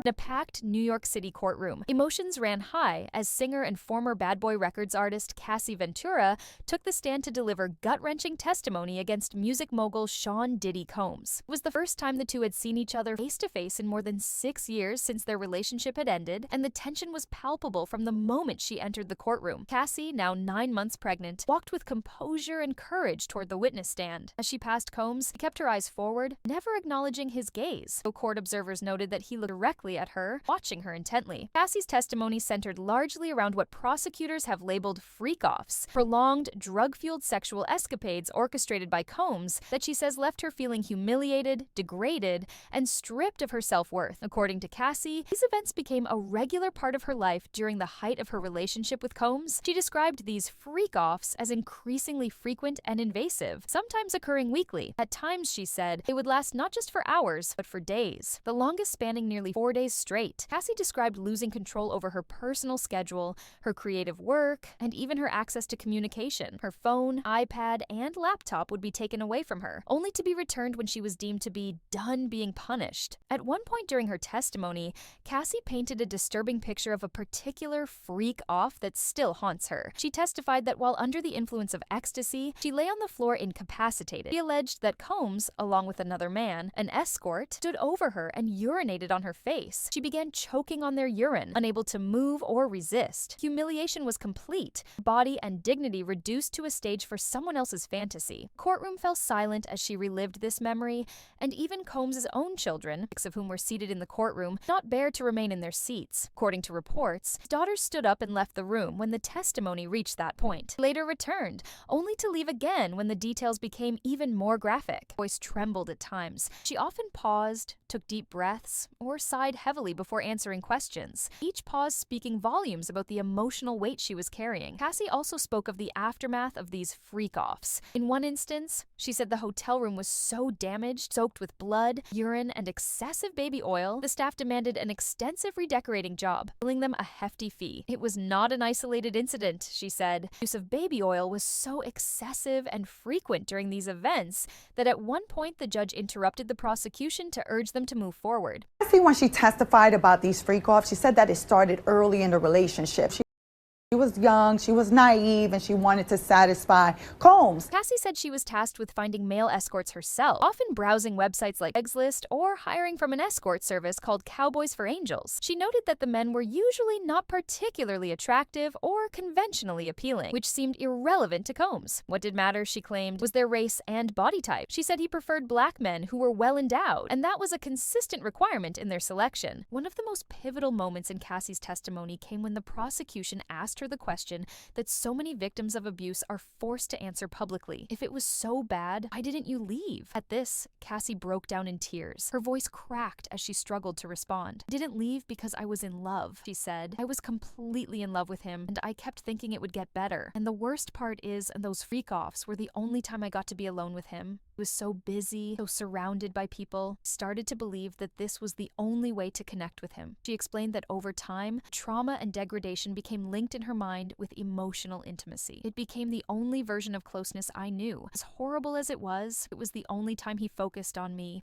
In a packed New York City courtroom, emotions ran high as singer and former Bad Boy Records artist Cassie Ventura took the stand to deliver gut-wrenching testimony against music mogul Sean Diddy Combs. It was the first time the two had seen each other face-to-face in more than 6 years since their relationship had ended, and the tension was palpable from the moment she entered the courtroom. Cassie, now 9 months pregnant, walked with composure and courage toward the witness stand. As she passed Combs, she kept her eyes forward, never acknowledging his gaze, though court observers noted that he looked directly at her, watching her intently. Cassie's testimony centered largely around what prosecutors have labeled freak-offs, prolonged, drug-fueled sexual escapades orchestrated by Combs that she says left her feeling humiliated, degraded, and stripped of her self-worth. According to Cassie, these events became a regular part of her life during the height of her relationship with Combs. She described these freak-offs as increasingly frequent and invasive, sometimes occurring weekly. At times, she said, they would last not just for hours, but for days, the longest spanning nearly 4 days straight. Cassie described losing control over her personal schedule, her creative work, and even her access to communication. Her phone, iPad, and laptop would be taken away from her, only to be returned when she was deemed to be done being punished. At one point during her testimony, Cassie painted a disturbing picture of a particular freak-off that still haunts her. She testified that while under the influence of ecstasy, she lay on the floor incapacitated. She alleged that Combs, along with another man, an escort, stood over her and urinated on her face. She began choking on their urine, unable to move or resist. Humiliation was complete, body and dignity reduced to a stage for someone else's fantasy. Courtroom fell silent as she relived this memory, and even Combs' own children, 6 of whom were seated in the courtroom, not bear to remain in their seats. According to reports, his daughters stood up and left the room when the testimony reached that point. Later returned, only to leave again when the details became even more graphic. Her voice trembled at times. She often paused, took deep breaths, or sighed heavily before answering questions, each pause speaking volumes about the emotional weight she was carrying. Cassie also spoke of the aftermath of these freak-offs. In one instance, she said the hotel room was so damaged, soaked with blood, urine, and excessive baby oil, the staff demanded an extensive redecorating job, billing them a hefty fee. It was not an isolated incident, she said. Use of baby oil was so excessive and frequent during these events that at one point the judge interrupted the prosecution to urge them to move forward. I see when she testified about these freak-offs, she said that it started early in the relationship. She was young, she was naive, and she wanted to satisfy Combs. Cassie said she was tasked with finding male escorts herself, often browsing websites like Craigslist or hiring from an escort service called Cowboys for Angels. She noted that the men were usually not particularly attractive or conventionally appealing, which seemed irrelevant to Combs. What did matter, she claimed, was their race and body type. She said he preferred black men who were well endowed, and that was a consistent requirement in their selection. One of the most pivotal moments in Cassie's testimony came when the prosecution asked her the question that so many victims of abuse are forced to answer publicly. If it was so bad, why didn't you leave? At this, Cassie broke down in tears. Her voice cracked as she struggled to respond. I didn't leave because I was in love, she said. I was completely in love with him, and I kept thinking it would get better. And the worst part is, those freak-offs were the only time I got to be alone with him. I was so busy, so surrounded by people, started to believe that this was the only way to connect with him. She explained that over time, trauma and degradation became linked in her mind with emotional intimacy. It became the only version of closeness I knew. As horrible as it was the only time he focused on me.